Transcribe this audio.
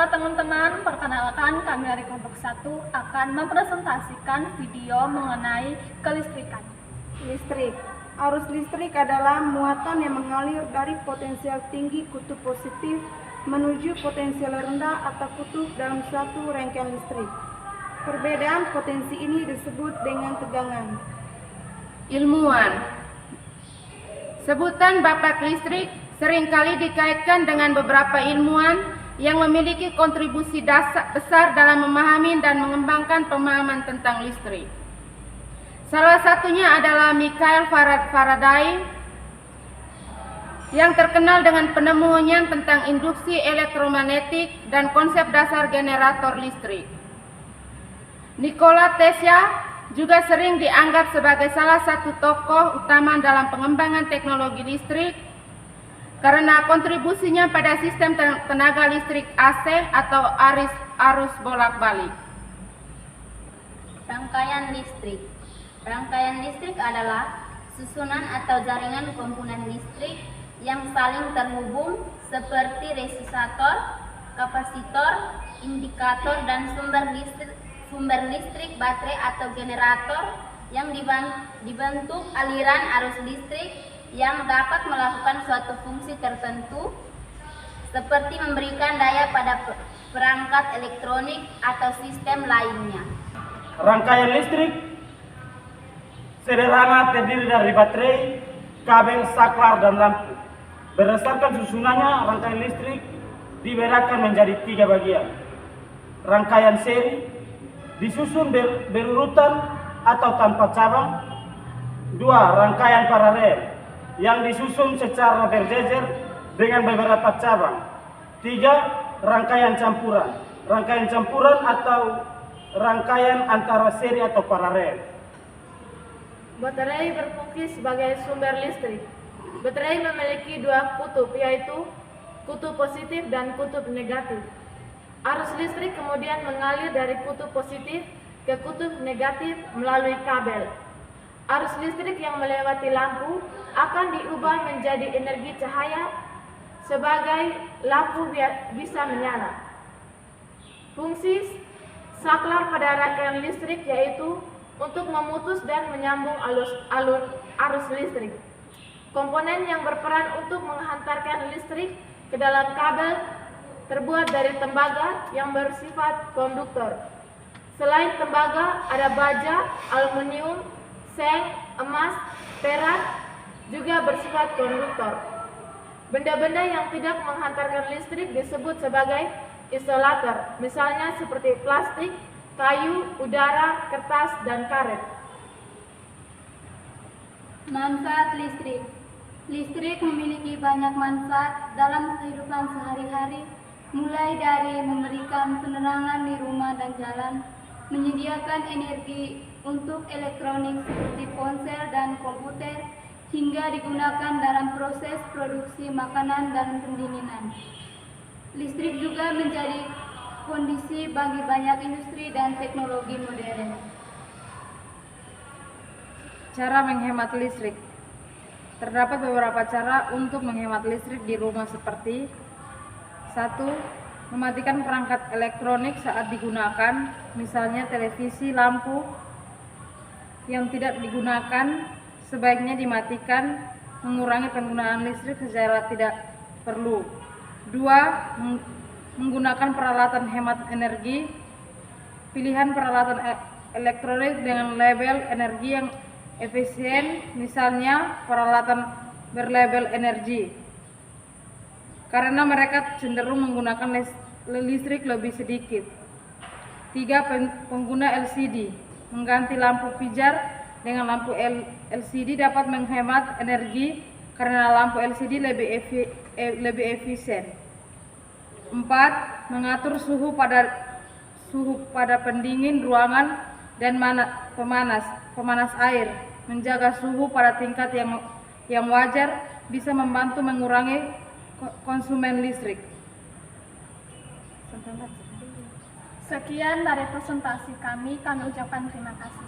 Halo teman-teman, perkenalkan kami dari kelompok 1 akan mempresentasikan video mengenai kelistrikan. Listrik. Arus listrik adalah muatan yang mengalir dari potensial tinggi kutub positif menuju potensial rendah atau kutub dalam suatu rangkaian listrik. Perbedaan potensi ini disebut dengan tegangan. Ilmuwan. Sebutan bapak listrik seringkali dikaitkan dengan beberapa ilmuwan yang memiliki kontribusi besar dalam memahami dan mengembangkan pemahaman tentang listrik. Salah satunya adalah Michael Faraday yang terkenal dengan penemuannya tentang induksi elektromagnetik dan konsep dasar generator listrik. Nikola Tesla juga sering dianggap sebagai salah satu tokoh utama dalam pengembangan teknologi listrik karena kontribusinya pada sistem tenaga listrik AC atau arus bolak-balik. Rangkaian listrik. Rangkaian listrik adalah susunan atau jaringan komponen listrik yang saling terhubung seperti resistator, kapasitor, indikator, dan sumber listrik baterai atau generator yang dibentuk aliran arus listrik yang dapat melakukan suatu fungsi tertentu seperti memberikan daya pada perangkat elektronik atau sistem lainnya. Rangkaian listrik sederhana terdiri dari baterai, kabel, saklar, dan lampu. Berdasarkan susunannya, rangkaian listrik dibedakan menjadi 3 bagian. Rangkaian seri disusun berurutan atau tanpa cabang. 2. Rangkaian paralel yang disusun secara berjejer dengan beberapa cabang. 3. Rangkaian campuran. Rangkaian campuran atau rangkaian antara seri atau paralel. Baterai berfungsi sebagai sumber listrik. Baterai memiliki 2 kutub, yaitu kutub positif dan kutub negatif. Arus listrik kemudian mengalir dari kutub positif ke kutub negatif melalui kabel. Arus listrik yang melewati lampu akan diubah menjadi energi cahaya sebagai lampu bisa menyala. Fungsi saklar pada rangkaian listrik yaitu untuk memutus dan menyambung alur arus listrik. Komponen yang berperan untuk menghantarkan listrik ke dalam kabel terbuat dari tembaga yang bersifat konduktor. Selain tembaga, ada baja, aluminium, seng, emas, perak juga bersifat konduktor. Benda-benda yang tidak menghantarkan listrik disebut sebagai isolator, misalnya seperti plastik, kayu, udara, kertas, dan karet. Manfaat listrik. Listrik memiliki banyak manfaat dalam kehidupan sehari-hari, mulai dari memberikan penerangan di rumah dan jalan, menyediakan energi untuk elektronik seperti ponsel dan komputer, hingga digunakan dalam proses produksi makanan dan pendinginan. Listrik juga menjadi kondisi bagi banyak industri dan teknologi modern. Cara menghemat listrik. Terdapat beberapa cara untuk menghemat listrik di rumah seperti 1. Mematikan perangkat elektronik saat digunakan, misalnya televisi, lampu yang tidak digunakan sebaiknya dimatikan, mengurangi penggunaan listrik secara tidak perlu. 2. Menggunakan peralatan hemat energi. Pilihan peralatan elektronik dengan label energi yang efisien, misalnya peralatan berlabel energi, karena mereka cenderung menggunakan listrik lebih sedikit. 3. Pengguna LCD. Mengganti lampu pijar dengan lampu LCD dapat menghemat energi karena lampu LCD lebih efisien. 4. Mengatur suhu pada pendingin ruangan dan pemanas air. Menjaga suhu pada tingkat yang wajar bisa membantu mengurangi konsumen listrik. Sekian dari presentasi kami ucapkan terima kasih.